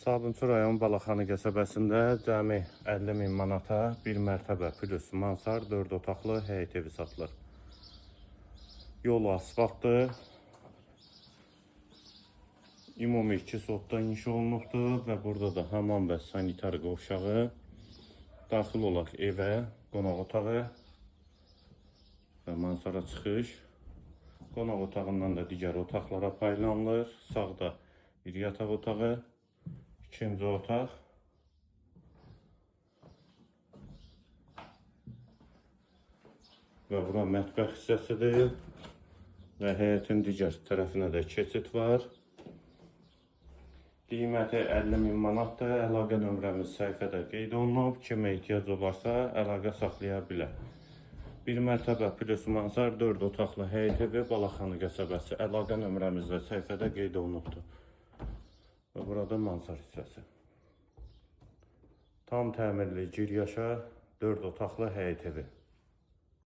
Sabunçu rayon Balaxanı qəsəbəsində cəmi 50.000 manata bir mərtəbə plus mansar 4 otaqlı həyət evi satılır. Yolu asfaltdır. Ümumi 2 sotda inşa olunubdur və burada da hamam və sanitar qovşağı, daxil olaq evə, qonaq otağı və mansara çıxış. Qonaq otağından da digər otaqlara paylanılır. Sağda bir yataq otağı, ikinci otaq. Və bura mətbəx hissəsidir. Və həyətin digər tərəfinə də keçid var. Qiyməti 50.000 manatdır. Əlaqə nömrəmiz səhifədə qeyd olunub. Kimə ehtiyac olarsa əlaqə saxlaya bilər. Bir mərtəbə plus mansar 4 otaqlı həyət evi Balaxanı qəsəbəsi. Əlaqə nömrəmiz də səhifədə qeyd olunubdur. Və burada mansar hissəsi. Tam təmirli, giryaşa 4 otaqlı həyət evi.